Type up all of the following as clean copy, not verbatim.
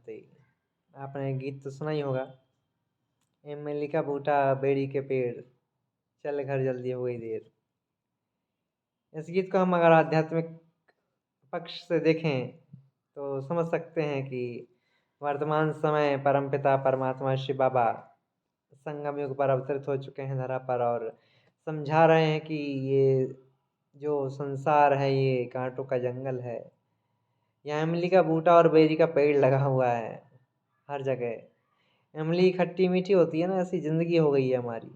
शांति। आपने गीत तो सुना ही होगा, इमली का बूटा बेड़ी के पेड़, चल घर जल्दी हो गई देर। इस गीत को हम अगर आध्यात्मिक पक्ष से देखें तो समझ सकते हैं कि वर्तमान समय परमपिता परमात्मा शिव बाबा संगम युग पर अवतरित हो चुके हैं धरा पर और समझा रहे हैं कि ये जो संसार है ये कांटों का जंगल है। यहाँ इमली का बूटा और बेरी का पेड़ लगा हुआ है हर जगह। इमली खट्टी मीठी होती है ना, ऐसी ज़िंदगी हो गई है हमारी।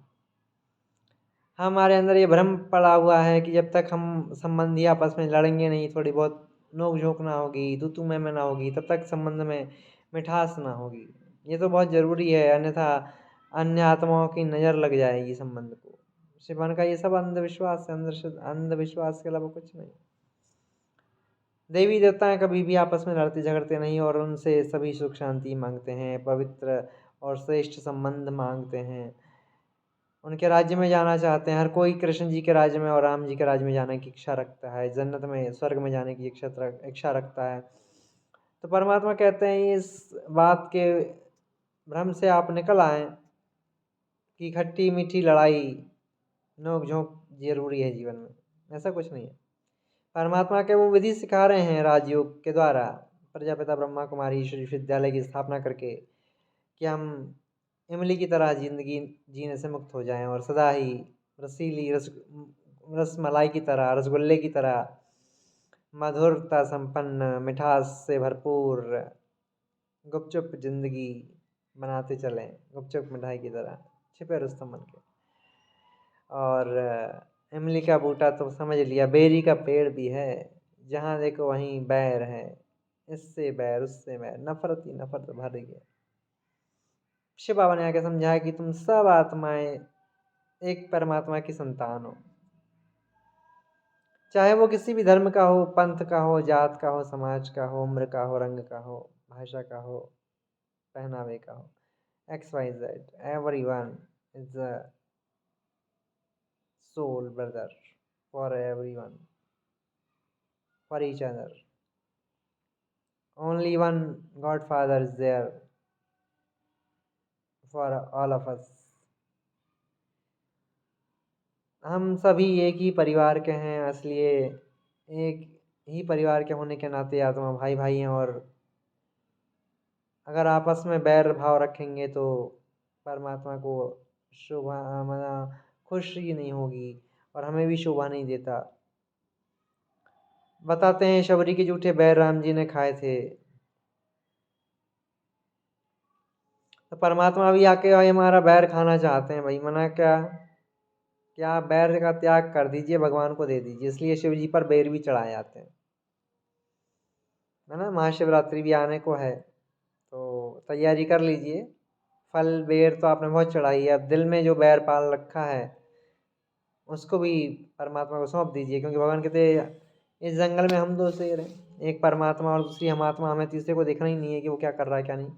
हमारे अंदर ये भ्रम पड़ा हुआ है कि जब तक हम संबंधी आपस में लड़ेंगे नहीं, थोड़ी बहुत नोक झोंक ना होगी, तू मैं ना होगी, तब तक संबंध में मिठास ना होगी। ये तो बहुत ज़रूरी है, अन्यथा अन्य आत्माओं की नज़र लग जाएगी संबंध को। शिवन का ये सब अंधविश्वास है, अंधविश्वास के अलावा कुछ नहीं। देवी देवताएं कभी भी आपस में लड़ते झगड़ते नहीं और उनसे सभी सुख शांति मांगते हैं, पवित्र और श्रेष्ठ संबंध मांगते हैं। उनके राज्य में जाना चाहते हैं। हर कोई कृष्ण जी के राज्य में और राम जी के राज्य में जाने की इच्छा रखता है, जन्नत में स्वर्ग में जाने की इच्छा रखता है। तो परमात्मा कहते हैं इस बात के भ्रम से आप निकल आए कि खट्टी मीठी लड़ाई नोक झोंक जरूरी है जीवन में, ऐसा कुछ नहीं है। परमात्मा के वो विधि सिखा रहे हैं राजयोग के द्वारा, प्रजापिता ब्रह्मा कुमारी ईश्वर विश्वविद्यालय की स्थापना करके, कि हम इमली की तरह जिंदगी जीने से मुक्त हो जाएं और सदा ही रसीली रसमलाई की तरह, रसगुल्ले की तरह मधुरता संपन्न, मिठास से भरपूर गुपचुप जिंदगी बनाते चलें, गुपचुप मिठाई की तरह छिपे रुस्तम बन के। और इमली का बूटा तो समझ लिया, बेरी का पेड़ भी है, जहाँ देखो वहीं बैर है, इससे बैर उससे बैर, नफरत ही नफरत भर रही है। शिव बाबा ने आके समझाया कि तुम सब आत्माएं एक परमात्मा की संतान हो, चाहे वो किसी भी धर्म का हो, पंथ का हो, जात का हो, समाज का हो, उम्र का हो, रंग का हो, भाषा का हो, पहनावे का हो, XYZ, everyone is a soul brother for everyone, for each other. Only one Godfather is there for all of us. हम सभी एक ही परिवार के हैं, इसलिए एक ही परिवार के होने के नाते आत्मा भाई भाई हैं। और अगर आपस में बैर भाव रखेंगे तो परमात्मा को शोभा खुशी नहीं होगी और हमें भी शोभा नहीं देता। बताते हैं शबरी के जूठे बैर राम जी ने खाए थे, तो परमात्मा भी आके भाई हमारा बैर खाना चाहते हैं। भाई मना क्या बैर का त्याग कर दीजिए, भगवान को दे दीजिए। इसलिए शिव जी पर बेर भी चढ़ाए जाते हैं, है ना। महाशिवरात्रि भी आने को है, तो तैयारी कर लीजिए। फल बेर तो आपने बहुत चढ़ाई है, अब दिल में जो बैर पाल रखा है उसको भी परमात्मा को सौंप दीजिए। क्योंकि भगवान कहते इस जंगल में हम दो शेर हैं, एक परमात्मा और दूसरी हम आत्मा, हमें तीसरे को देखना ही नहीं है कि वो क्या कर रहा है क्या नहीं।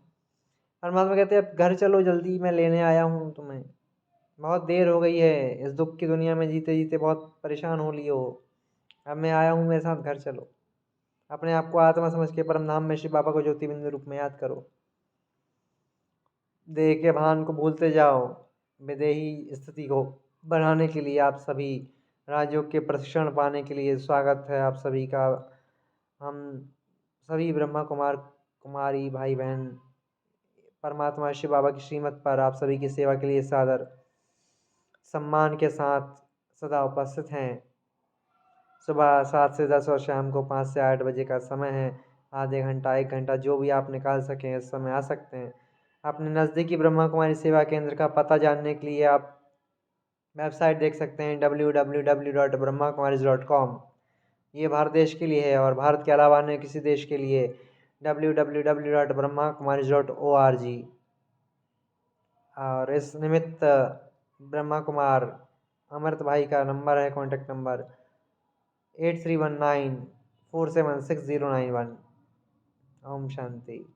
परमात्मा कहते हैं अब घर चलो जल्दी, मैं लेने आया हूँ तुम्हें, बहुत देर हो गई है, इस दुख की दुनिया में जीते जीते बहुत परेशान हो लिए हो, अब मैं आया हूँ, मेरे साथ घर चलो। अपने आप को आत्मा समझ के परम धाम में शिव बाबा को ज्योति बिंदु रूप में याद करो। देह के भान को भूलते जाओ। विदेही स्थिति को बनाने के लिए आप सभी, राजयोग के प्रशिक्षण पाने के लिए स्वागत है आप सभी का। हम सभी ब्रह्मा कुमार कुमारी भाई बहन परमात्मा शिव बाबा की श्रीमत पर आप सभी की सेवा के लिए सादर सम्मान के साथ सदा उपस्थित हैं। सुबह 7 से 10 और शाम को 5 से 8 बजे का समय है। आधे घंटा 1 घंटा जो भी आप निकाल सकें इस समय आ सकते हैं। अपने नज़दीकी ब्रह्मा कुमारी सेवा केंद्र का पता जानने के लिए आप वेबसाइट देख सकते हैं www.brahmakumaris.com। ये भारत देश के लिए है और भारत के अलावा अन्य किसी देश के लिए www.brahmakumaris.org। और इस निमित्त ब्रह्मा कुमार अमृत भाई का नंबर है, कॉन्टैक्ट नंबर 8319476091। ओम शांति।